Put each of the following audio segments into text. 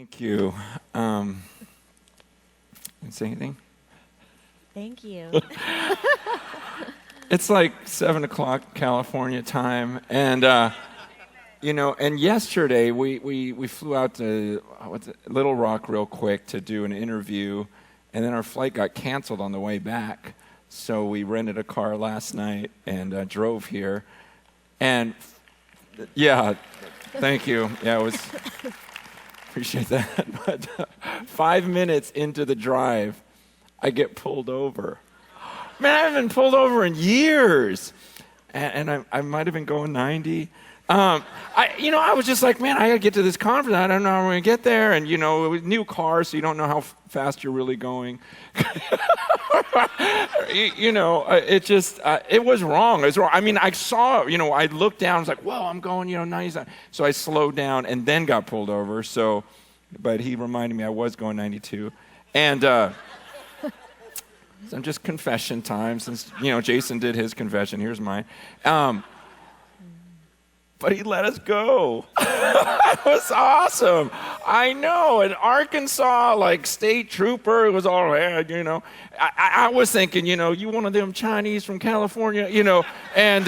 Thank you. Say anything? Thank you. It's like 7 o'clock California time, and and yesterday we flew out to Little Rock real quick to do an interview, and then our flight got canceled on the way back. So we rented a car last night and drove here, and yeah, thank you. Yeah, it was. Appreciate that. But 5 minutes into the drive, I get pulled over. Man, I haven't been pulled over in years. And I might have been going 90. I was just like, man, I got to get to this conference. I don't know how I'm going to get there. And, new car, so you don't know how fast you're really going. It was wrong. It was wrong. I mean, I saw, I looked down. I was like, whoa, I'm going, 90. So I slowed down and then got pulled over. But he reminded me I was going 92. And so just confession time, since, Jason did his confession. Here's mine. But he let us go. That was awesome. I know. In Arkansas, state trooper, it was all right, I was thinking, you one of them Chinese from California, and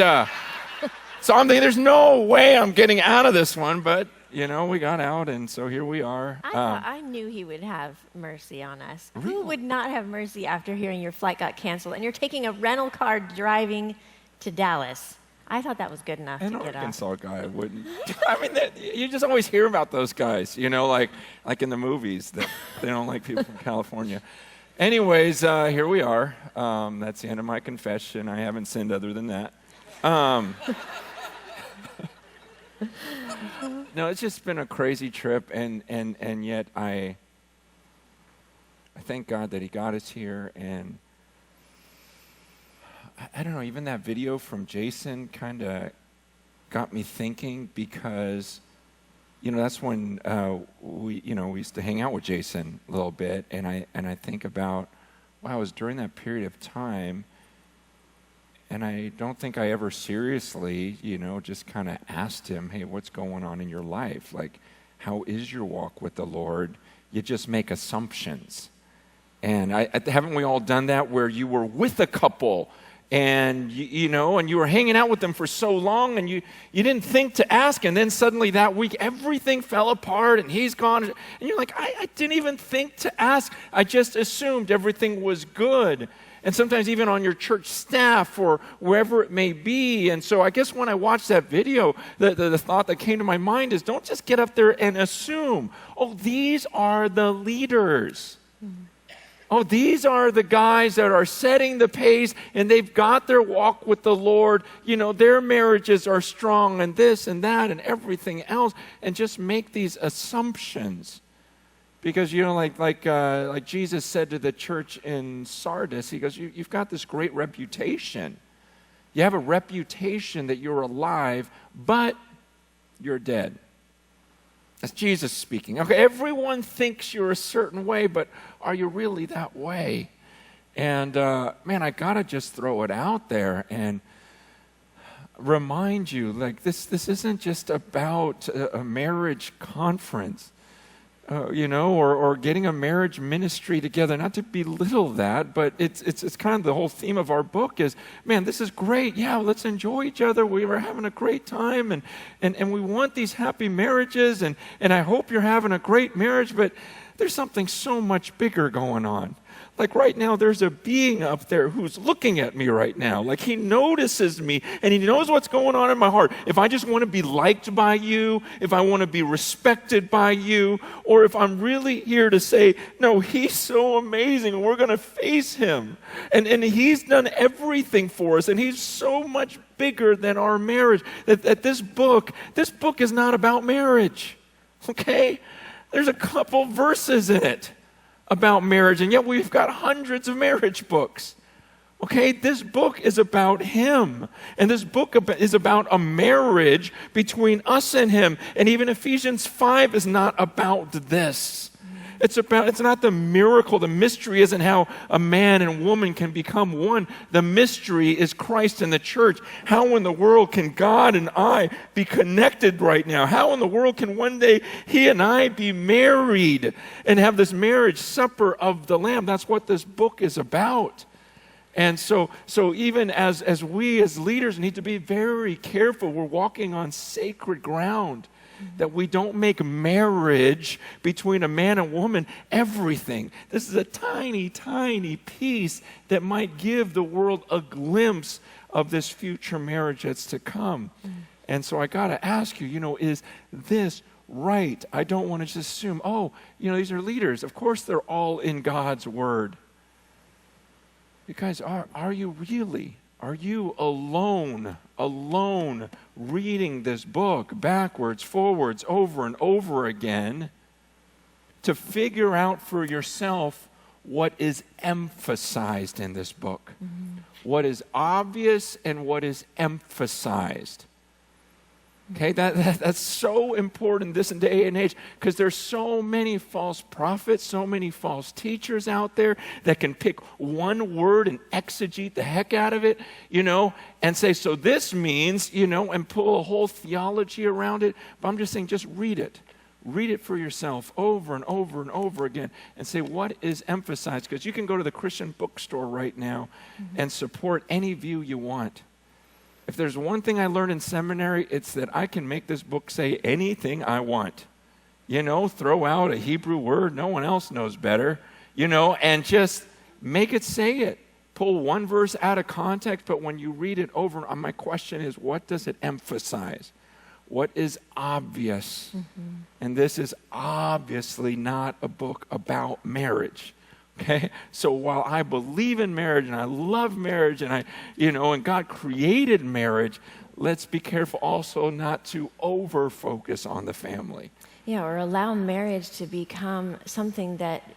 so I'm thinking there's no way I'm getting out of this one, but, we got out, and so here we are. I knew he would have mercy on us. Really? Who would not have mercy after hearing your flight got canceled and you're taking a rental car driving to Dallas? I thought that was good enough to get off. An Arkansas guy wouldn't. I mean, you just always hear about those guys, like in the movies, that they don't like people from California. Anyways, here we are. That's the end of my confession. I haven't sinned other than that. No, it's just been a crazy trip, and yet I thank God that He got us here, and I don't know, even that video from Jason kind of got me thinking, because, that's when we used to hang out with Jason a little bit, and I think about, wow, it was during that period of time, and I don't think I ever seriously, just kind of asked him, hey, what's going on in your life? Like, how is your walk with the Lord? You just make assumptions. And haven't we all done that, where you were with a couple and and you were hanging out with them for so long, and you didn't think to ask, and then suddenly that week everything fell apart and he's gone, and you're like, I didn't even think to ask. I just assumed everything was good. And sometimes even on your church staff or wherever it may be. And so I guess when I watched that video, the thought that came to my mind is, don't just get up there and assume, oh, these are the leaders. Oh, these are the guys that are setting the pace, and they've got their walk with the Lord. Their marriages are strong, and this and that and everything else, and just make these assumptions. Because, like Jesus said to the church in Sardis, he goes, you've got this great reputation. You have a reputation that you're alive, but you're dead. That's Jesus speaking. Okay, everyone thinks you're a certain way, but are you really that way? And, man, I got to just throw it out there and remind you, this isn't just about a marriage conference. Or getting a marriage ministry together, not to belittle that, but it's kind of the whole theme of our book is, man, this is great. Yeah, let's enjoy each other. We were having a great time, and we want these happy marriages, and I hope you're having a great marriage, but there's something so much bigger going on. Like right now, there's a being up there who's looking at me right now. Like he notices me, and he knows what's going on in my heart. If I just want to be liked by you, if I want to be respected by you, or if I'm really here to say, no, he's so amazing, and we're going to face him. And he's done everything for us, and he's so much bigger than our marriage. That this book is not about marriage, okay? There's a couple verses in it about marriage, and yet we've got hundreds of marriage books. Okay, this book is about him, and this book is about a marriage between us and him, and even Ephesians 5 is not about this. It's not the miracle. The mystery isn't how a man and woman can become one. The mystery is Christ and the church. How in the world can God and I be connected right now? How in the world can one day he and I be married and have this marriage supper of the Lamb? That's what this book is about. And so even as we as leaders need to be very careful, we're walking on sacred ground, that we don't make marriage between a man and woman everything. This is a tiny, tiny piece that might give the world a glimpse of this future marriage that's to come. And so I got to ask you, is this right? I don't want to just assume, these are leaders. Of course they're all in God's word. You guys, are you really? Are you alone reading this book backwards, forwards, over and over again to figure out for yourself what is emphasized in this book? What is obvious and what is emphasized? Okay, that's so important this day and age, because there's so many false prophets, so many false teachers out there that can pick one word and exegete the heck out of it, and say, so this means, and pull a whole theology around it. But I'm just saying, just read it. Read it for yourself over and over and over again and say, what is emphasized? Because you can go to the Christian bookstore right now and support any view you want. If there's one thing I learned in seminary, it's that I can make this book say anything I want. Throw out a Hebrew word no one else knows better, and just make it say it. Pull one verse out of context, but when you read it over, my question is, what does it emphasize? What is obvious? And this is obviously not a book about marriage. Okay, so while I believe in marriage and I love marriage and and God created marriage, let's be careful also not to over focus on the family. Yeah, or allow marriage to become something that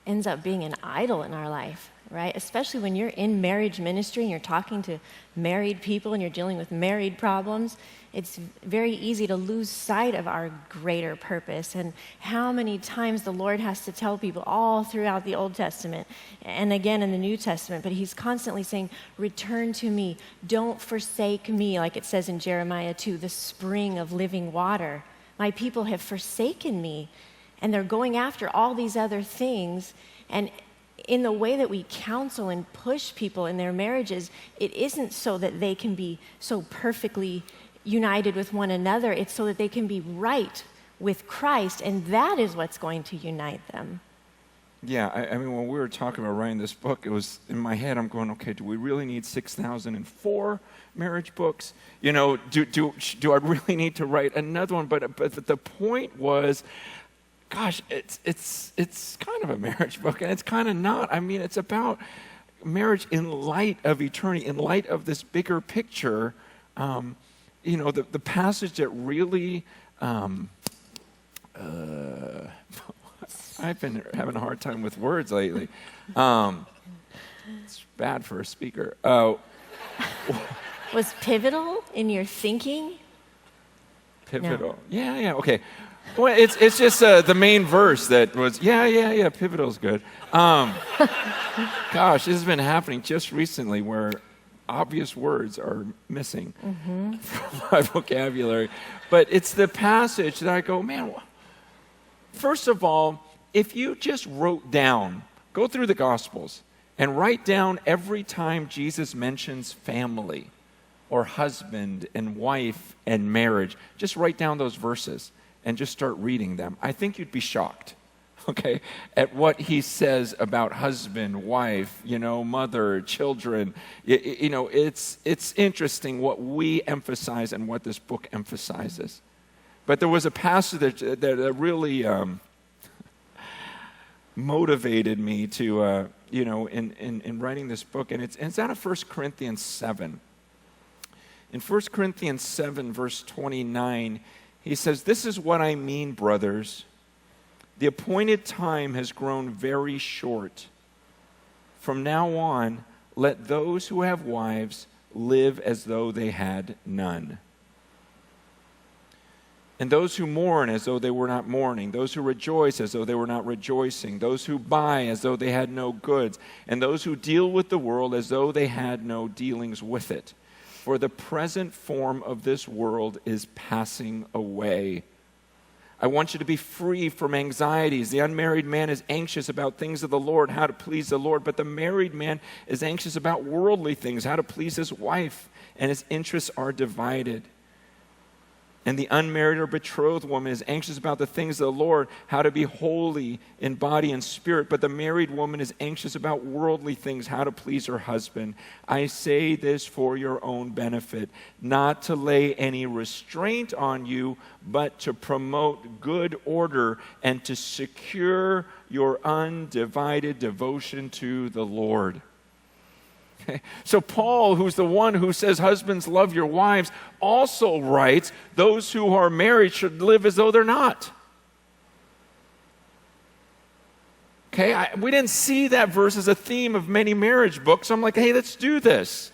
ends up being an idol in our life, right? Especially when you're in marriage ministry and you're talking to married people and you're dealing with married problems. It's very easy to lose sight of our greater purpose and how many times the Lord has to tell people all throughout the Old Testament and again in the New Testament, but he's constantly saying, return to me, don't forsake me, like it says in Jeremiah 2, the spring of living water. My people have forsaken me, and they're going after all these other things. And in the way that we counsel and push people in their marriages, it isn't so that they can be so perfectly united with one another. It's so that they can be right with Christ, and that is what's going to unite them. Yeah, I mean, when we were talking about writing this book, it was in my head, I'm going, okay, do we really need 6,004 marriage books? Do I really need to write another one? But the point was, gosh, it's kind of a marriage book, and it's kind of not. I mean, it's about marriage in light of eternity, in light of this bigger picture. The passage that really, I've been having a hard time with words lately. It's bad for a speaker. Was pivotal in your thinking? Pivotal. No. Yeah, okay. Well, it's just the main verse that was, pivotal's good. Gosh, this has been happening just recently where obvious words are missing from my vocabulary. But it's the passage that I go, man, first of all, if you just wrote down, go through the Gospels and write down every time Jesus mentions family or husband and wife and marriage, just write down those verses and just start reading them. I think you'd be shocked. Okay, at what he says about husband, wife, mother, children. It's interesting what we emphasize and what this book emphasizes. But there was a passage that really motivated me to, in writing this book, and it's out of 1 Corinthians 7. In 1 Corinthians 7, verse 29, he says, "This is what I mean, brothers. The appointed time has grown very short. From now on, let those who have wives live as though they had none." And those who mourn as though they were not mourning, those who rejoice as though they were not rejoicing, those who buy as though they had no goods, and those who deal with the world as though they had no dealings with it. For the present form of this world is passing away. I want you to be free from anxieties. The unmarried man is anxious about things of the Lord, how to please the Lord, but the married man is anxious about worldly things, how to please his wife, and his interests are divided. And the unmarried or betrothed woman is anxious about the things of the Lord, how to be holy in body and spirit. But the married woman is anxious about worldly things, how to please her husband. I say this for your own benefit, not to lay any restraint on you, but to promote good order and to secure your undivided devotion to the Lord. So Paul, who's the one who says, husbands, love your wives, also writes, those who are married should live as though they're not. Okay, we didn't see that verse as a theme of many marriage books. So I'm like, hey, let's do this.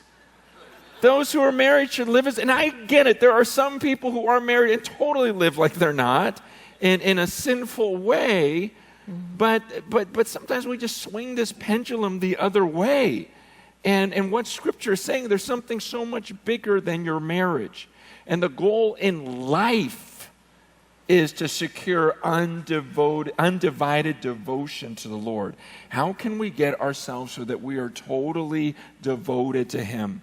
Those who are married should live as, and I get it. There are some people who are married and totally live like they're not in a sinful way. But sometimes we just swing this pendulum the other way. And what Scripture is saying, there's something so much bigger than your marriage. And the goal in life is to secure undivided devotion to the Lord. How can we get ourselves so that we are totally devoted to Him?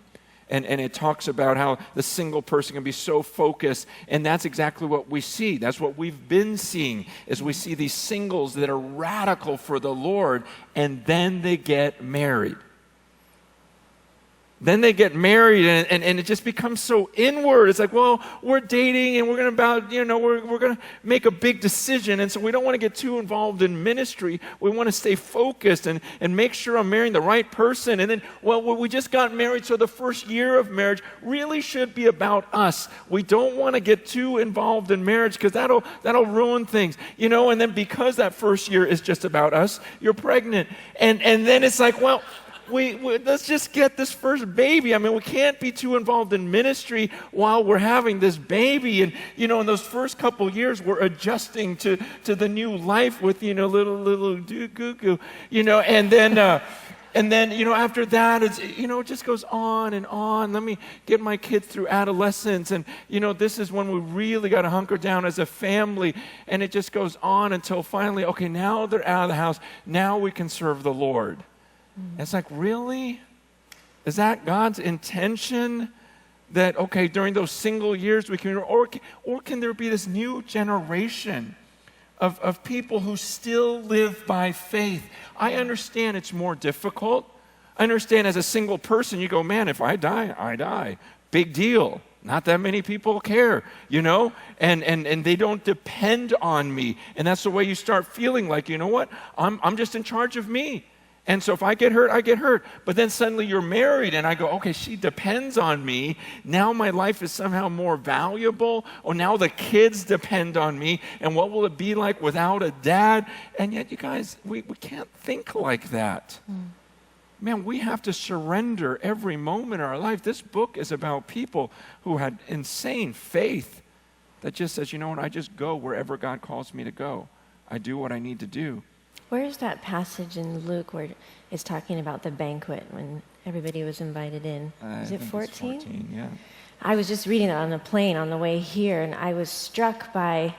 And it talks about how the single person can be so focused, and that's exactly what we see. That's what we've been seeing, is we see these singles that are radical for the Lord, and then they get married. Then they get married, and it just becomes so inward. It's like, well, we're dating, and we're going to make a big decision, and so we don't want to get too involved in ministry. We want to stay focused and make sure I'm marrying the right person. And then, well, we just got married, so the first year of marriage really should be about us. We don't want to get too involved in marriage because that'll ruin things, And then because that first year is just about us, you're pregnant, and then it's like, well, we let's just get this first baby. I mean, we can't be too involved in ministry while we're having this baby. And, in those first couple years, we're adjusting to the new life with, little goo-goo, and then, after that, it's, it just goes on and on. Let me get my kids through adolescence. And, this is when we really got to hunker down as a family. And it just goes on until finally, okay, now they're out of the house. Now we can serve the Lord. It's like, really? Is that God's intention? That, okay, during those single years we can, or can there be this new generation of people who still live by faith? I understand it's more difficult. I understand as a single person, you go, man, if I die, I die. Big deal. Not that many people care, and they don't depend on me. And that's the way you start feeling like, what? I'm just in charge of me. And so if I get hurt, I get hurt. But then suddenly you're married, and I go, okay, she depends on me. Now my life is somehow more valuable. Or now the kids depend on me. And what will it be like without a dad? And yet, you guys, we can't think like that. Man, we have to surrender every moment in our life. This book is about people who had insane faith that just says, I just go wherever God calls me to go. I do what I need to do. Where's that passage in Luke where it's talking about the banquet when everybody was invited in? Is it 14? 14, yeah. I was just reading it on the plane on the way here, and I was struck by,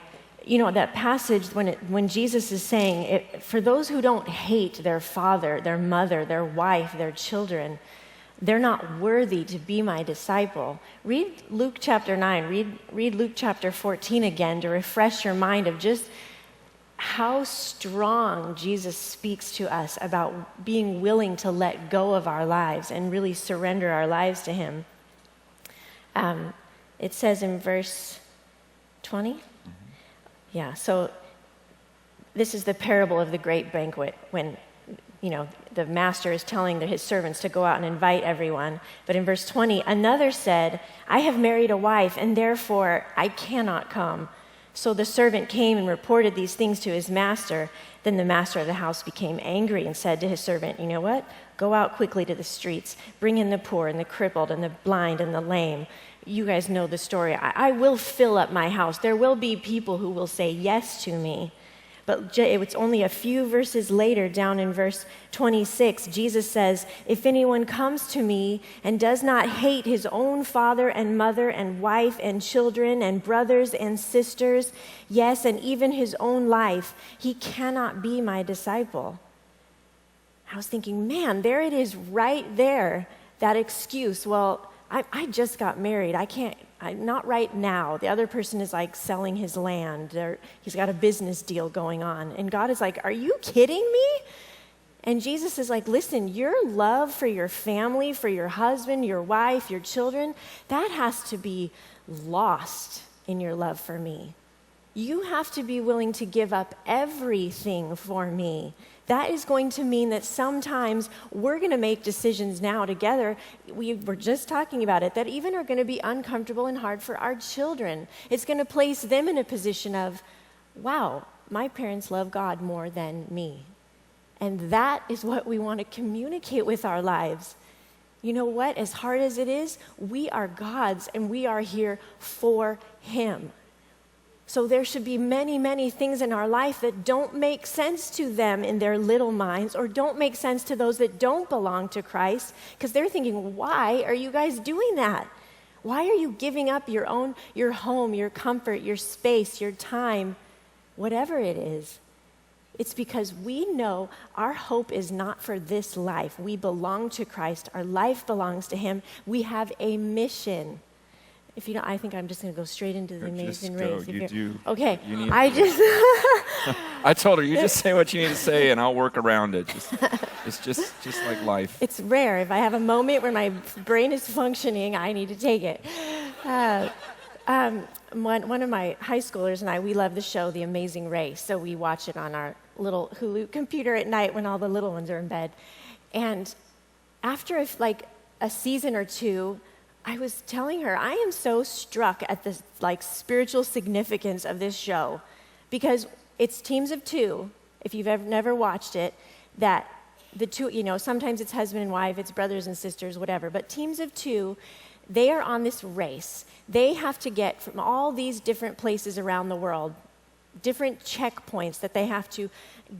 that passage when Jesus is saying, for those who don't hate their father, their mother, their wife, their children, they're not worthy to be my disciple. Read Luke chapter 9. Read Luke chapter 14 again to refresh your mind of just how strong Jesus speaks to us about being willing to let go of our lives and really surrender our lives to Him. It says in verse 20? Yeah, so this is the parable of the Great Banquet when, the master is telling his servants to go out and invite everyone. But in verse 20, another said, I have married a wife, and therefore I cannot come. So the servant came and reported these things to his master. Then the master of the house became angry and said to his servant, you know what? Go out quickly to the streets, bring in the poor and the crippled and the blind and the lame. you guys know the story. I will fill up my house. There will be people who will say yes to me. But it's only a few verses later, down in verse 26, Jesus says, if anyone comes to me and does not hate his own father and mother and wife and children and brothers and sisters, yes, and even his own life, he cannot be my disciple. I was thinking, man, there it is right there, that excuse. Well, I just got married. Not right now. The other person is like selling his land. He's got a business deal going on. And God is like, are you kidding me? And Jesus is like, listen, your love for your family, for your husband, your wife, your children, that has to be lost in your love for me. You have to be willing to give up everything for me. That is going to mean that sometimes we're going to make decisions now together. We were just talking about it, that even are going to be uncomfortable and hard for our children. It's going to place them in a position of, wow, my parents love God more than me. And that is what we want to communicate with our lives. You know what? As hard as it is, we are God's and we are here for Him. So there should be many, many things in our life that don't make sense to them in their little minds, or don't make sense to those that don't belong to Christ, because they're thinking, why are you guys doing that? Why are you giving up your home, your comfort, your space, your time, whatever it is? It's because we know our hope is not for this life. We belong to Christ. Our life belongs to Him. We have a mission. If you don't, I think I'm just going to go straight into the amazing race. You do. Okay. I told her, you just say what you need to say, and I'll work around it. It's just like life. It's rare. If I have a moment where my brain is functioning, I need to take it. One of my high schoolers and I, we love the show The Amazing Race, so we watch it on our little Hulu computer at night when all the little ones are in bed. And after a season or two, I was telling her, I am so struck at the spiritual significance of this show, because it's teams of two, if you've never watched it, that the two, sometimes it's husband and wife, it's brothers and sisters, whatever, but teams of two, they are on this race. They have to get from all these different places around the world, different checkpoints that they have to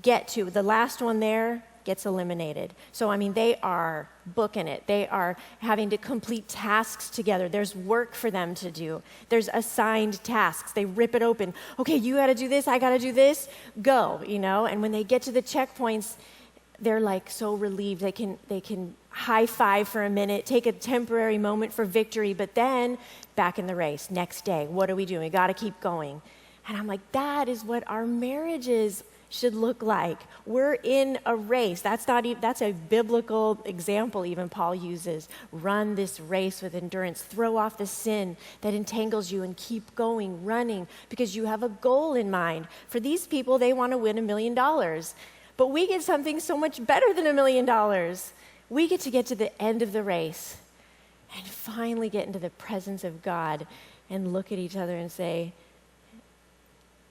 get to. The last one there gets eliminated. So, they are booking it. They are having to complete tasks together. There's work for them to do. There's assigned tasks. They rip it open. Okay, you got to do this. I got to do this. Go, And when they get to the checkpoints, they're so relieved. They can high five for a minute, take a temporary moment for victory, but then back in the race. Next day, what are we doing? We got to keep going. And I'm like, that is what our marriages should look like. We're in a race. That's a biblical example even Paul uses. Run this race with endurance. Throw off the sin that entangles you and keep going, running, because you have a goal in mind. For these people, they want to win $1 million. But we get something so much better than $1 million. We get to the end of the race and finally get into the presence of God and look at each other and say,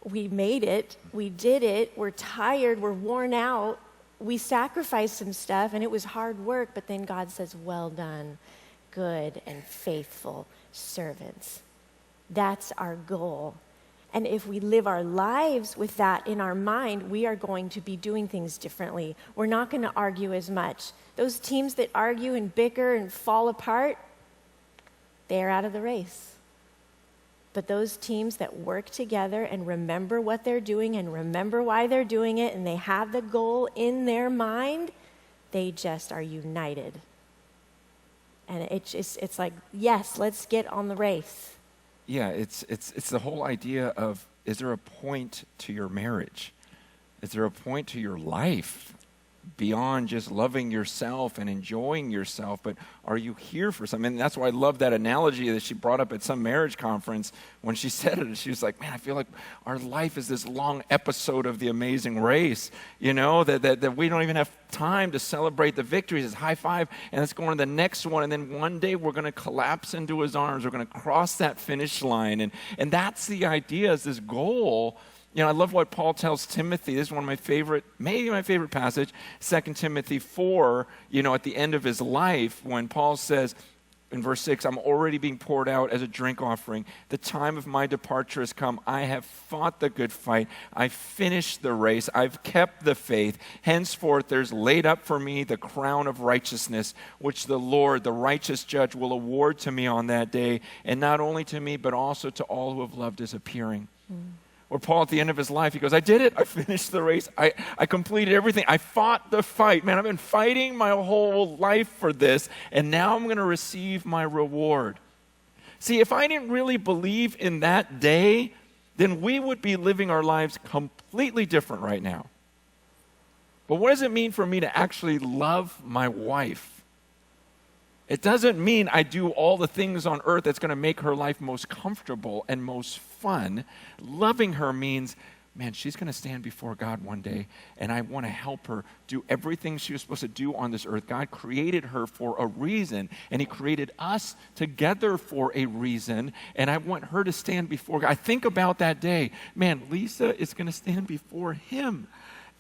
we made it, we did it, we're tired, we're worn out, we sacrificed some stuff, and it was hard work, but then God says, well done, good and faithful servants. That's our goal. And if we live our lives with that in our mind, we are going to be doing things differently. We're not going to argue as much. Those teams that argue and bicker and fall apart, they're out of the race. But those teams that work together and remember what they're doing and remember why they're doing it, and they have the goal in their mind, they just are united. And it's like, yes, let's get on the race. Yeah, it's the whole idea of, is there a point to your marriage? Is there a point to your life beyond just loving yourself and enjoying yourself? But are you here for something? And that's why I love that analogy that she brought up at some marriage conference when she said it. She was like, man, I feel like our life is this long episode of The Amazing Race, that we don't even have time to celebrate the victories. It's high five, and let's go on to the next one. And then one day we're going to collapse into His arms. We're going to cross that finish line. And that's the idea, is this goal. I love what Paul tells Timothy. This is one of my favorite, maybe my favorite passage, 2 Timothy 4, at the end of his life, when Paul says, in verse 6, I'm already being poured out as a drink offering. The time of my departure has come. I have fought the good fight. I've finished the race. I've kept the faith. Henceforth, there's laid up for me the crown of righteousness, which the Lord, the righteous judge, will award to me on that day, and not only to me, but also to all who have loved his appearing. Or Paul, at the end of his life, he goes, I did it. I finished the race. I completed everything. I fought the fight. Man, I've been fighting my whole life for this, and now I'm going to receive my reward. See, if I didn't really believe in that day, then we would be living our lives completely different right now. But what does it mean for me to actually love my wife? It doesn't mean I do all the things on earth that's going to make her life most comfortable and most fun. Loving her means, man, she's going to stand before God one day, and I want to help her do everything she was supposed to do on this earth. God created her for a reason, and he created us together for a reason, and I want her to stand before God. I think about that day. Man, Lisa is going to stand before him.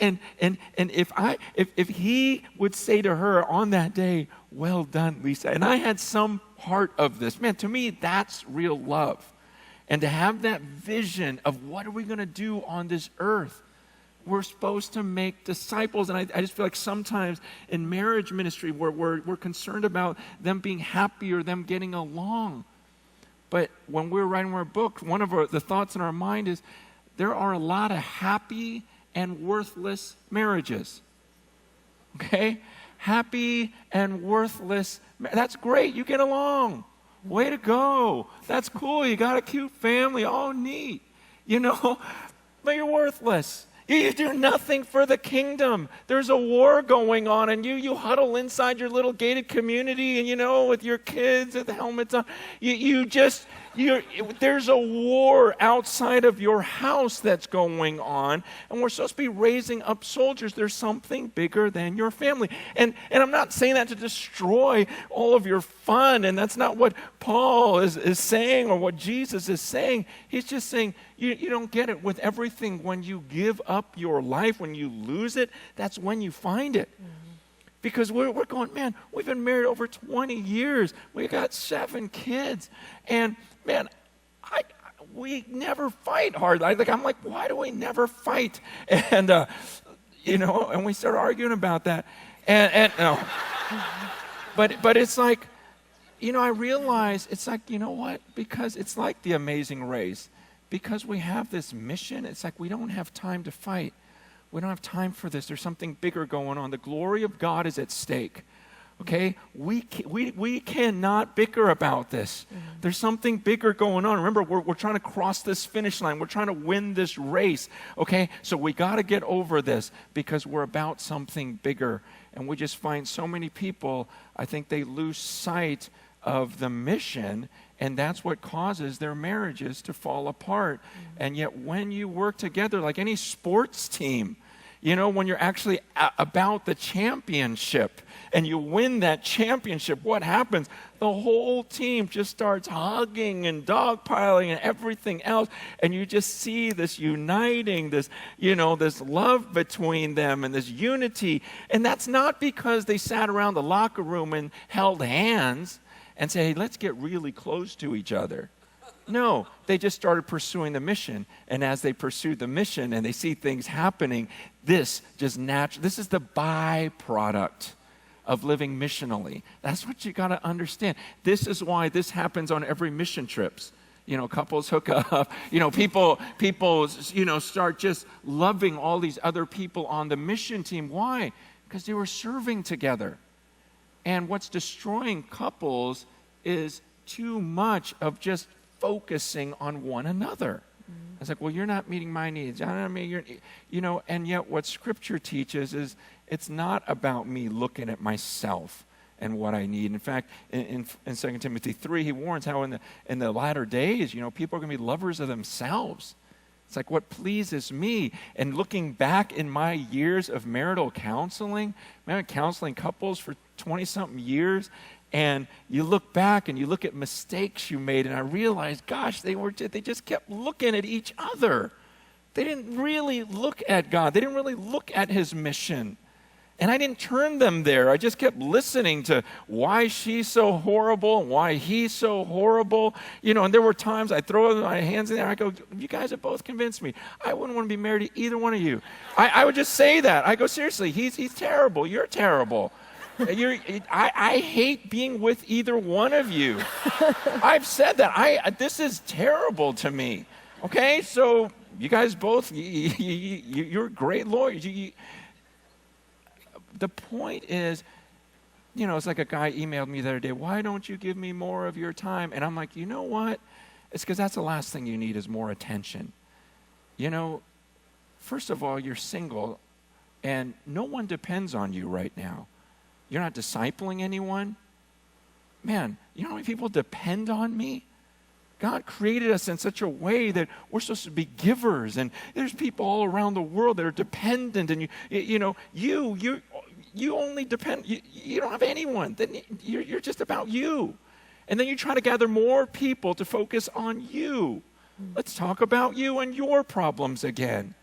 And if he would say to her on that day, well done, Lisa, and I had some part of this, man, to me, that's real love. And to have that vision of what are we going to do on this earth? We're supposed to make disciples. And I just feel like sometimes in marriage ministry, we're concerned about them being happy or them getting along. But when we're writing our book, one of the thoughts in our mind is there are a lot of happy and worthless marriages. Okay? Happy and worthless. That's great. You get along. Way to go. That's cool. You got a cute family. Oh, neat. You know, but you're worthless. You do nothing for the kingdom. There's a war going on, and you huddle inside your little gated community, and you know, with your kids with the helmets on. There's a war outside of your house that's going on, and we're supposed to be raising up soldiers. There's something bigger than your family. And I'm not saying that to destroy all of your fun, and that's not what Paul is saying or what Jesus is saying. He's just saying, you don't get it. With everything, when you give up your life, when you lose it, that's when you find it. Mm-hmm. Because we're going, man, we've been married over 20 years. We got 7 kids. And, man, we never fight hard. I'm like, why do we never fight? And, and we start arguing about that. And no. But it's like, I realize it's like, you know what? Because it's like the Amazing Race. Because we have this mission, it's like we don't have time to fight. We don't have time for this. There's something bigger going on. The glory of God is at stake. Okay? We cannot bicker about this. Mm-hmm. There's something bigger going on. Remember, we're trying to cross this finish line. We're trying to win this race. Okay? So we got to get over this because we're about something bigger. And we just find so many people, I think they lose sight of the mission, and that's what causes their marriages to fall apart. Mm-hmm. And yet when you work together, like any sports team, when you're actually about the championship and you win that championship, what happens? The whole team just starts hugging and dogpiling and everything else, and you just see this uniting, this love between them and this unity. And that's not because they sat around the locker room and held hands and say, hey, let's get really close to each other. No, they just started pursuing the mission. And as they pursued the mission and they see things happening, this is the byproduct of living missionally. That's what you got to understand. This is why this happens on every mission trips. Couples hook up. People start just loving all these other people on the mission team. Why? Because they were serving together. And what's destroying couples is too much of just focusing on one another. Mm-hmm. It's like, well, you're not meeting my needs. And yet what Scripture teaches is it's not about me looking at myself and what I need. In fact, in 2 Timothy 3, he warns how in the latter days, people are going to be lovers of themselves. It's like what pleases me. And looking back in my years of marital counseling, I've been counseling couples for 20-something years, and you look back and you look at mistakes you made, and I realized, gosh, they just kept looking at each other. They didn't really look at God. They didn't really look at his mission. And I didn't turn them there. I just kept listening to why she's so horrible and why he's so horrible. And there were times I'd throw my hands in there. I go, you guys have both convinced me. I wouldn't want to be married to either one of you. I would just say that. I go, seriously, he's terrible. You're terrible. I hate being with either one of you. I've said that. This is terrible to me. Okay, so you guys both, you're great lawyers. The point is, it's like a guy emailed me the other day, why don't you give me more of your time? And I'm like, you know what? It's because that's the last thing you need is more attention. First of all, you're single, and no one depends on you right now. You're not discipling anyone. Man, you know how many people depend on me? God created us in such a way that we're supposed to be givers, and there's people all around the world that are dependent, and you only depend. You don't have anyone. Then you're just about you, and then you try to gather more people to focus on you. Let's talk about you and your problems again.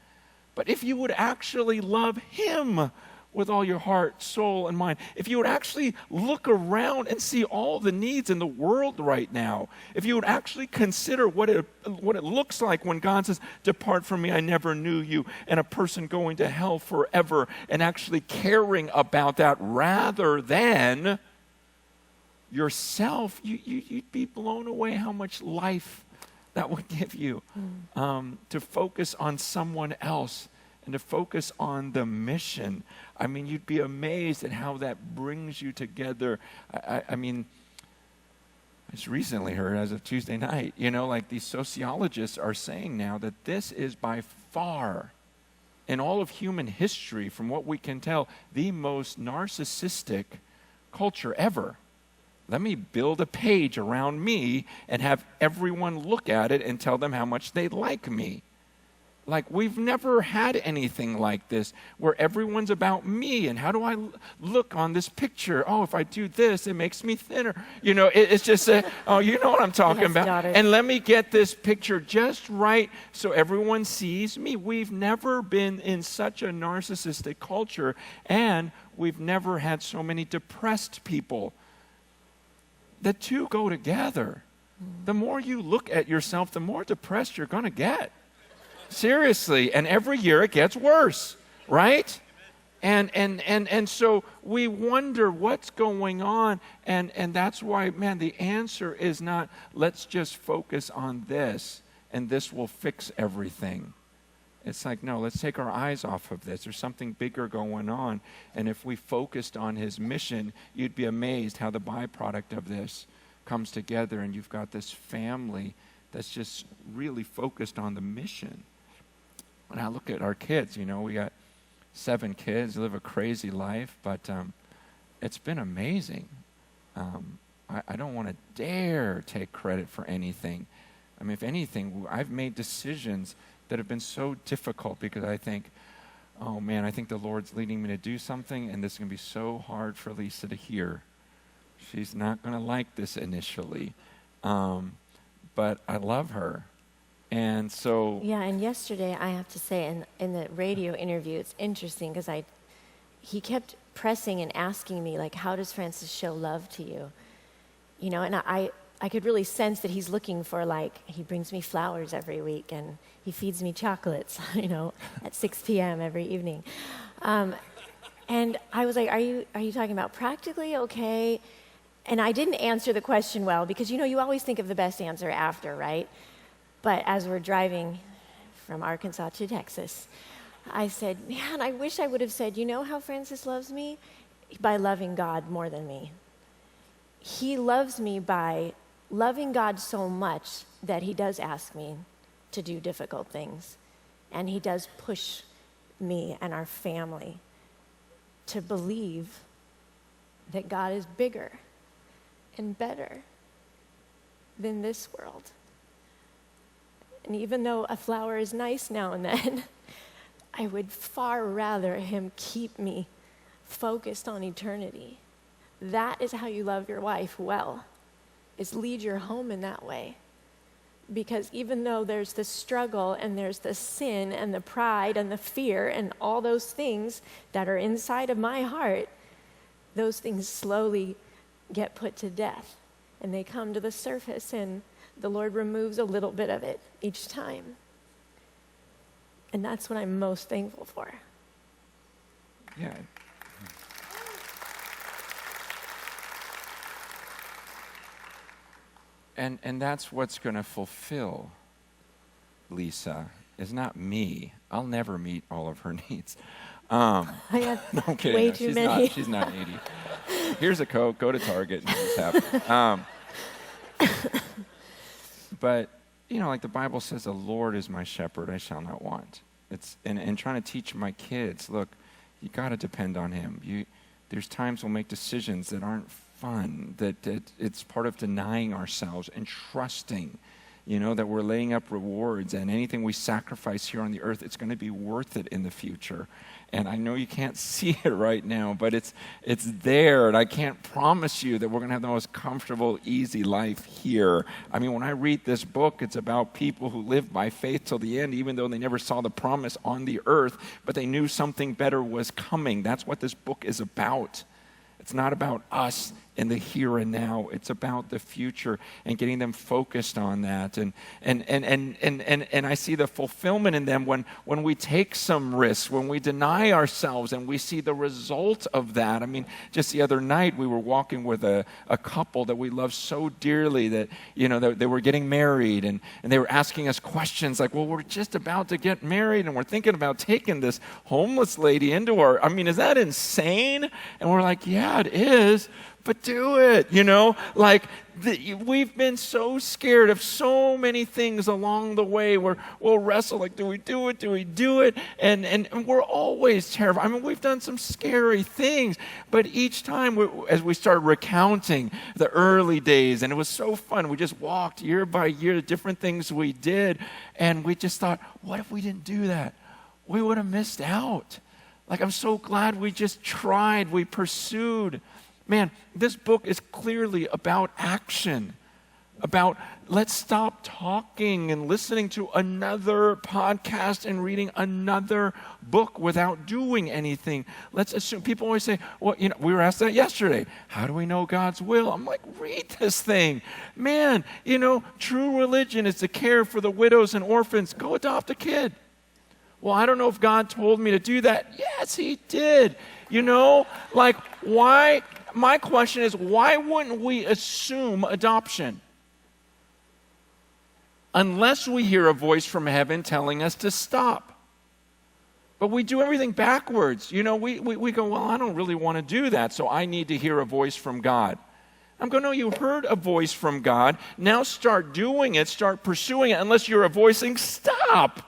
But if you would actually love Him with all your heart, soul, and mind, if you would actually look around and see all the needs in the world right now, if you would actually consider what it looks like when God says, depart from me, I never knew you, and a person going to hell forever, and actually caring about that rather than yourself, you'd be blown away how much life that would give you. To focus on someone else and to focus on the mission. I mean, you'd be amazed at how that brings you together. I mean, I just recently heard as of Tuesday night, like these sociologists are saying now that this is by far, in all of human history, from what we can tell, the most narcissistic culture ever. Let me build a page around me and have everyone look at it and tell them how much they like me. Like, we've never had anything like this where everyone's about me and how do I look on this picture? Oh, if I do this, it makes me thinner. It's just, oh, you know what I'm talking about. Daughters. And let me get this picture just right so everyone sees me. We've never been in such a narcissistic culture, and we've never had so many depressed people. The two go together. The more you look at yourself, the more depressed you're going to get. Seriously, and every year it gets worse, right? And so we wonder what's going on, and that's why, man, the answer is not let's just focus on this and this will fix everything. It's like, no, let's take our eyes off of this. There's something bigger going on, and if we focused on His mission, you'd be amazed how the byproduct of this comes together, and you've got this family that's just really focused on the mission. When I look at our kids, we got 7 kids, live a crazy life, but it's been amazing. I don't want to dare take credit for anything. I mean, if anything, I've made decisions that have been so difficult because I think, oh man, I think the Lord's leading me to do something, and this is going to be so hard for Lisa to hear. She's not going to like this initially, but I love her. And so... Yeah, and yesterday, I have to say, in the radio interview, it's interesting because he kept pressing and asking me, like, how does Francis show love to you? And I could really sense that he's looking for, like, he brings me flowers every week and he feeds me chocolates, at 6 p.m. every evening. And I was like, are you talking about practically okay? And I didn't answer the question well because, you always think of the best answer after, right? But as we're driving from Arkansas to Texas, I said, man, I wish I would have said, how Francis loves me? By loving God more than me. He loves me by loving God so much that He does ask me to do difficult things. And He does push me and our family to believe that God is bigger and better than this world. And even though a flower is nice now and then, I would far rather Him keep me focused on eternity. That is how you love your wife well, is lead your home in that way. Because even though there's the struggle and there's the sin and the pride and the fear and all those things that are inside of my heart, those things slowly get put to death. And they come to the surface, and the Lord removes a little bit of it each time. And that's what I'm most thankful for. Yeah. And that's what's going to fulfill Lisa, is not me. I'll never meet all of her needs. I have No, I'm kidding. way No, too many. She's not needy. Here's a Coke. Go to Target and see what's happening. But, like the Bible says, the Lord is my shepherd, I shall not want. And trying to teach my kids, look, you got to depend on him. There's times we'll make decisions that aren't fun, that it's part of denying ourselves and trusting, that we're laying up rewards, and anything we sacrifice here on the earth, it's going to be worth it in the future. And I know you can't see it right now, but it's there, and I can't promise you that we're going to have the most comfortable, easy life here. I mean, when I read this book, it's about people who lived by faith till the end, even though they never saw the promise on the earth, but they knew something better was coming. That's what this book is about. It's not about us in the here and now. It's about the future and getting them focused on that. And I see the fulfillment in them when we take some risks, when we deny ourselves and we see the result of that. I mean, just the other night we were walking with a couple that we love so dearly that, that they were getting married, and they were asking us questions like, well, we're just about to get married and we're thinking about taking this homeless lady into is that insane? And we're like, yeah, it is. But do it, we've been so scared of so many things along the way where we'll wrestle, like, do we do it? Do we do it? And we're always terrified. I mean, we've done some scary things, but each time as we started recounting the early days, and it was so fun, we just walked year by year, the different things we did, and we just thought, what if we didn't do that? We would have missed out. Like, I'm so glad we just tried, we pursued. Man, this book is clearly about action, about let's stop talking and listening to another podcast and reading another book without doing anything. Let's assume, people always say, well, we were asked that yesterday. How do we know God's will? I'm like, read this thing. Man, true religion is to care for the widows and orphans. Go adopt a kid. Well, I don't know if God told me to do that. Yes, he did. Why? My question is, why wouldn't we assume adoption? Unless we hear a voice from heaven telling us to stop. But we do everything backwards. We go, well, I don't really want to do that, so I need to hear a voice from God. I'm going, no, you heard a voice from God. Now start doing it, start pursuing it, unless you're a voice saying, stop.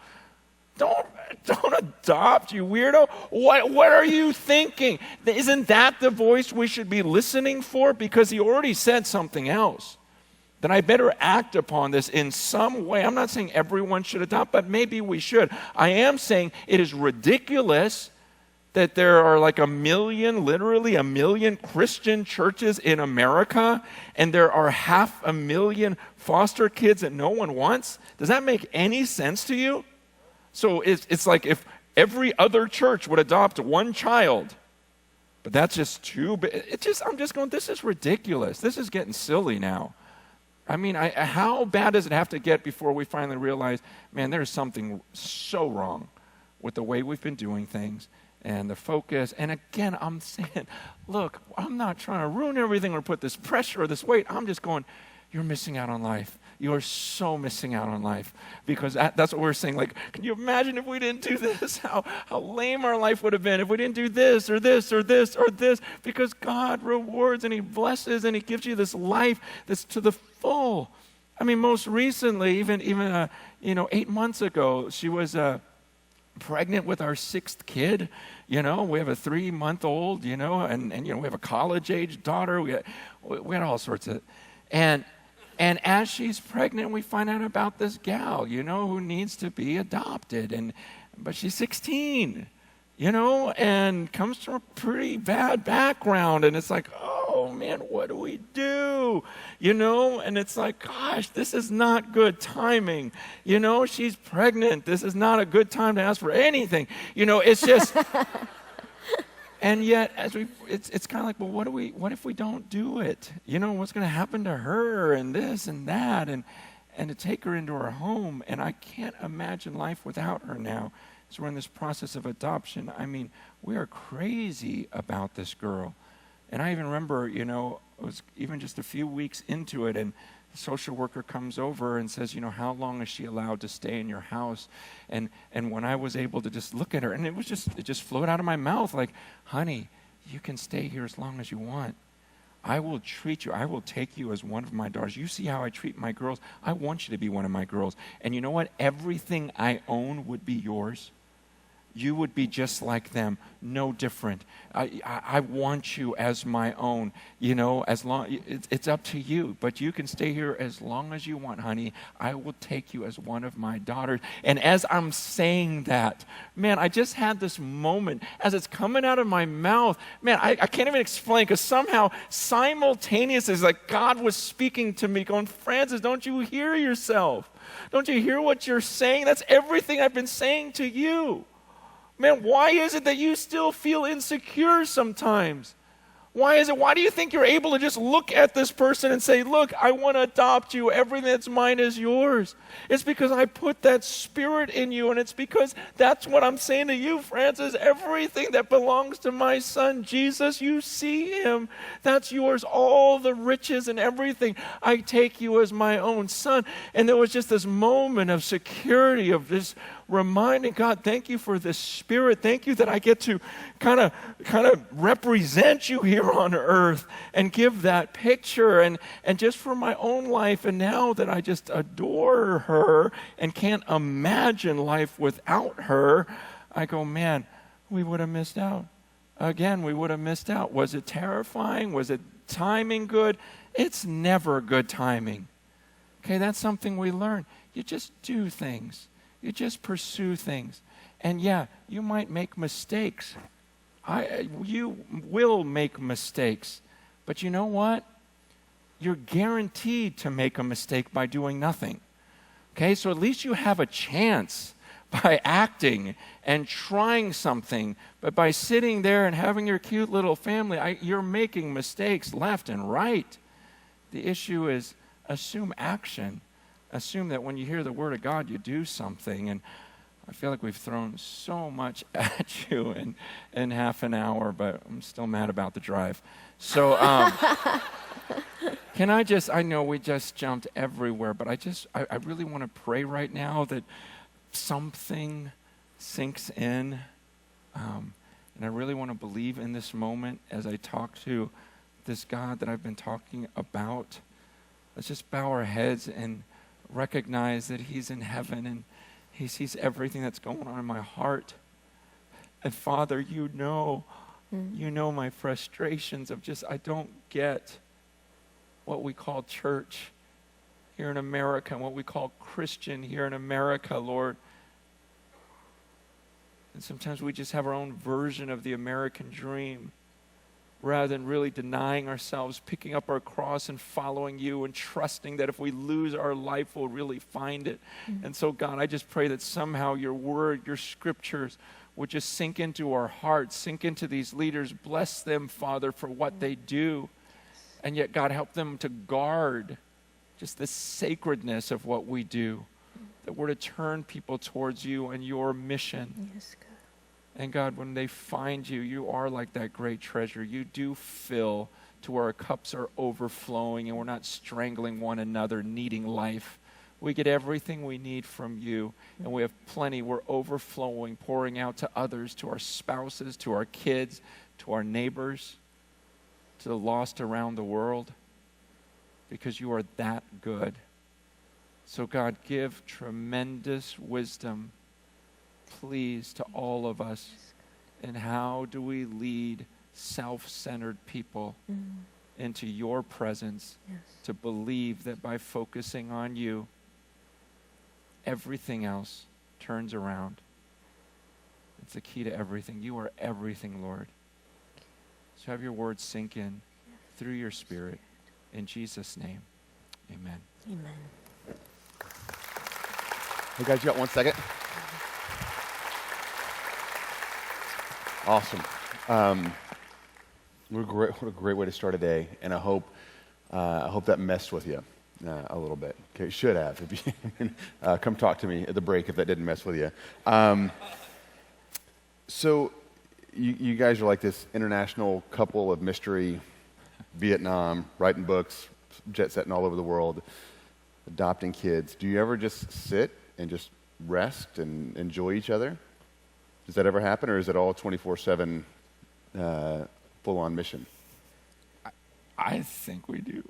Don't adopt, you weirdo. What are you thinking? Isn't that the voice we should be listening for? Because he already said something else. Then I better act upon this in some way. I'm not saying everyone should adopt, but maybe we should. I am saying it is ridiculous that there are literally a million Christian churches in America, and there are 500,000 foster kids that no one wants. Does that make any sense to you? So it's like if every other church would adopt one child, but that's just too big. I'm just going, this is ridiculous. This is getting silly now. I mean, how bad does it have to get before we finally realize, man, there's something so wrong with the way we've been doing things and the focus. And again, I'm saying, look, I'm not trying to ruin everything or put this pressure or this weight. I'm just going, you're missing out on life. You are so missing out on life, because that's what we're saying. Like, can you imagine if we didn't do this? How lame our life would have been if we didn't do this or this or this or this, because God rewards and he blesses and he gives you this life that's to the full. I mean, most recently, even 8 months ago, she was pregnant with our 6th kid. We have a 3-month-old, and we have a college-age daughter. We had all sorts of, and as she's pregnant, we find out about this gal, who needs to be adopted. But she's 16, and comes from a pretty bad background. And it's like, oh go, man, what do we do? You know, and it's like, gosh, this is not good timing. You know, she's pregnant. This is not a good time to ask for anything. You know, it's just, and yet, it's kind of like, well, what if we don't do it? You know, what's going to happen to her and this and that, and to take her into our home, and I can't imagine life without her now. So we're in this process of adoption. I mean, we are crazy about this girl. And I even remember, you know, it was even just a few weeks into it, and the social worker comes over and says, you know, how long is she allowed to stay in your house? And when I was able to just look at her, and it just flowed out of my mouth like, honey, you can stay here as long as you want. I will treat you, I will take you as one of my daughters. You see how I treat my girls? I want you to be one of my girls. And you know what? Everything I own would be yours. You would be just like them, no different. I want you as my own. You know, as long it's up to you, but you can stay here as long as you want, honey. I will take you as one of my daughters. And as I'm saying that, man, I just had this moment as it's coming out of my mouth. Man, I can't even explain, because somehow simultaneously, it's like God was speaking to me, going, Francis, don't you hear yourself? Don't you hear what you're saying? That's everything I've been saying to you. Man, why is it that you still feel insecure sometimes? Why is it? Why do you think you're able to just look at this person and say, look, I want to adopt you. Everything that's mine is yours. It's because I put that spirit in you, and it's because that's what I'm saying to you, Francis. Everything that belongs to my son, Jesus, you see him. That's yours, all the riches and everything. I take you as my own son. And there was just this moment of security, of this reminding God, thank you for this spirit. Thank you that I get to kind of represent you here on earth and give that picture, and just for my own life. And now that I just adore her and can't imagine life without her, I go, man, we would have missed out. Again, we would have missed out. Was it terrifying? Was it timing good? It's never good timing. Okay, that's something we learn. You just do things. You just pursue things. And yeah, you might make mistakes. You will make mistakes. But you know what? You're guaranteed to make a mistake by doing nothing. Okay, so at least you have a chance by acting and trying something. But by sitting there and having your cute little family, you're making mistakes left and right. The issue is assume action. Assume that when you hear the word of God, you do something. And I feel like we've thrown so much at you in half an hour, but I'm still mad about the drive. So I know we just jumped everywhere, but I really want to pray right now that something sinks in. And I really want to believe in this moment as I talk to this God that I've been talking about. Let's just bow our heads and recognize that he's in heaven and he sees everything that's going on in my heart. And Father, you know my frustrations of I don't get what we call church here in America and what we call Christian here in America, Lord. And sometimes we just have our own version of the American dream, rather than really denying ourselves, picking up our cross and following you and trusting that if we lose our life, we'll really find it. Mm-hmm. And so, God, I just pray that somehow your word, your scriptures would just sink into our hearts, sink into these leaders. Bless them, Father, for what they do. And yet, God, help them to guard just the sacredness of what we do, that we're to turn people towards you and your mission. Yes, God. And God, when they find you, you are like that great treasure. You do fill to where our cups are overflowing and we're not strangling one another, needing life. We get everything we need from you, and we have plenty. We're overflowing, pouring out to others, to our spouses, to our kids, to our neighbors, to the lost around the world, because you are that good. So God, give tremendous wisdom, please, to all of us. And how do we lead self-centered people into your presence, to believe that by focusing on you, everything else turns around. It's the key to everything. You are everything, Lord. So have your words sink in. through your Spirit. In Jesus' name, amen. Amen. Hey guys, you got 1 second? Awesome. What a great way to start a day, and I hope that messed with you a little bit. Okay, it should have. If you come talk to me at the break if that didn't mess with you. So you guys are like this international couple of mystery, Vietnam, writing books, jet setting all over the world, adopting kids. Do you ever just sit and just rest and enjoy each other? Does that ever happen, or is it all 24/7 full-on mission? I think we do.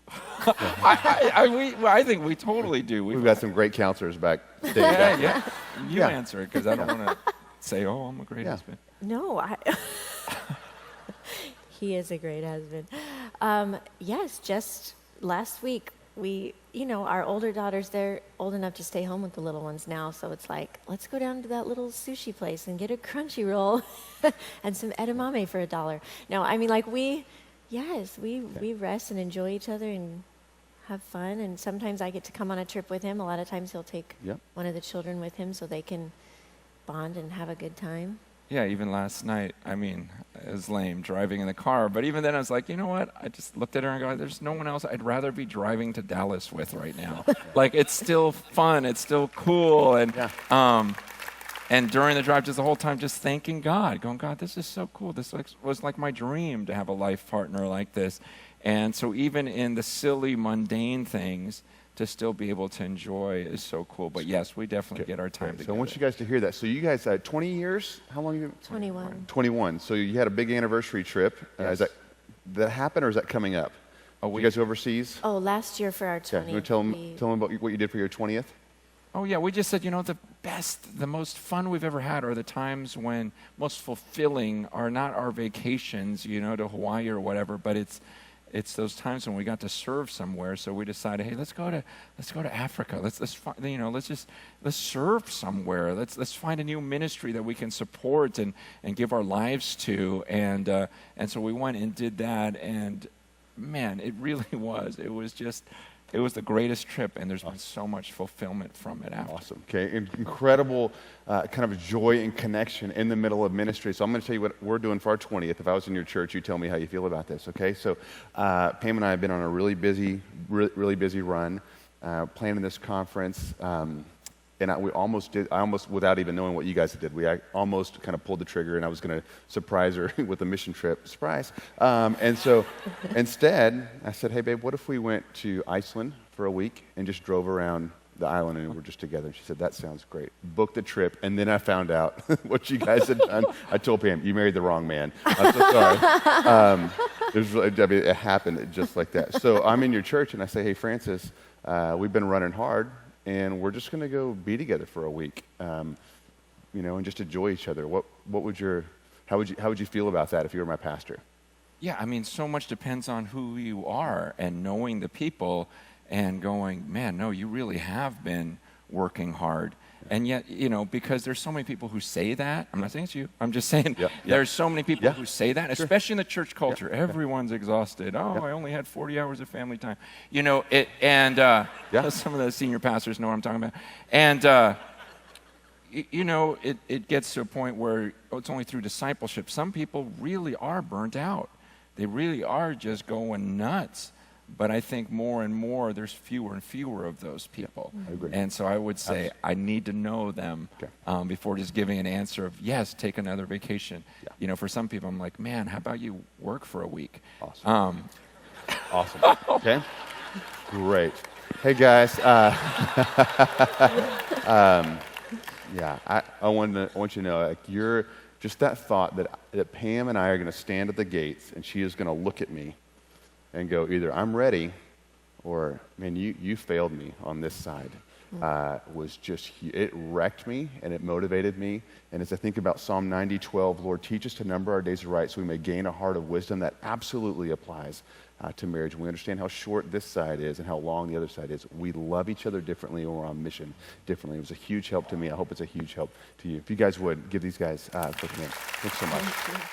I think we totally do. We've got some great counselors back stage. Yeah. You Yeah. answer it, because I don't want to say, oh, I'm a great husband. No, he is a great husband. Yes, just last week, our older daughters, they're old enough to stay home with the little ones now, so it's like, let's go down to that little sushi place and get a crunchy roll and some edamame for $1. No, I mean, like we rest and enjoy each other and have fun, and sometimes I get to come on a trip with him. A lot of times he'll take one of the children with him so they can bond and have a good time. Yeah, even last night, I mean, it was lame driving in the car, but even then I was like, you know what? I just looked at her and go, there's no one else I'd rather be driving to Dallas with right now. Like, it's still fun, it's still cool, and during the drive, just the whole time, just thanking God, going, God, this is so cool. This was like my dream to have a life partner like this. And so even in the silly, mundane things, to still be able to enjoy is so cool. But yes, we definitely get our time together. So I want you guys to hear that. So you guys had 20 years? How long have you been? 21. 21. So you had a big anniversary trip. Yes. Is that happened, or is that coming up? Oh, you guys go overseas? Oh, last year for our 20th. Yeah. You want to tell them about what you did for your 20th? Oh, yeah, we just said, the most fun we've ever had are the times when most fulfilling are not our vacations, to Hawaii or whatever, but it's those times when we got to serve somewhere. So we decided, hey, let's go to Africa. Let's serve somewhere. Let's find a new ministry that we can support and give our lives to. And so we went and did that, and man, it really was. It was the greatest trip, and there's been so much fulfillment from it after. Awesome. Okay, incredible kind of joy and connection in the middle of ministry. So I'm going to tell you what we're doing for our 20th. If I was in your church, you tell me how you feel about this, okay? So Pam and I have been on a really busy run planning this conference. And I almost, without even knowing what you guys did, I almost kind of pulled the trigger, and I was going to surprise her with a mission trip. Surprise. And so instead, I said, hey, babe, what if we went to Iceland for a week and just drove around the island and we're just together? And she said, that sounds great. Booked the trip, and then I found out what you guys had done. I told Pam, you married the wrong man. I'm so sorry. It happened just like that. So I'm in your church, and I say, hey, Francis, we've been running hard, and we're just going to go be together for a week, and just enjoy each other. How would you feel about that if you were my pastor? Yeah, I mean, so much depends on who you are and knowing the people and going, man, no, you really have been working hard. And yet, because there's so many people who say that. I'm not saying it's you. I'm just saying there's so many people who say that, especially in the church culture. Everyone's exhausted. Oh, I only had 40 hours of family time. Some of the senior pastors know what I'm talking about. And, it gets to a point where it's only through discipleship. Some people really are burnt out. They really are just going nuts. But I think more and more, there's fewer and fewer of those people. I agree. And so I would say I need to know them before just giving an answer of, yes, take another vacation. Yeah. For some people, I'm like, man, how about you work for a week? Awesome. Awesome. Okay. Great. Hey, guys. I want you to know, you're just that thought that Pam and I are going to stand at the gates, and she is going to look at me and go, either I'm ready, or, man, you failed me on this side. It wrecked me, and it motivated me. And as I think about Psalm 90:12, Lord, teach us to number our days right so we may gain a heart of wisdom. That absolutely applies to marriage. We understand how short this side is and how long the other side is. We love each other differently, and we're on mission differently. It was a huge help to me. I hope it's a huge help to you. If you guys would, give these guys a quick hand. Thanks so much. Thank you.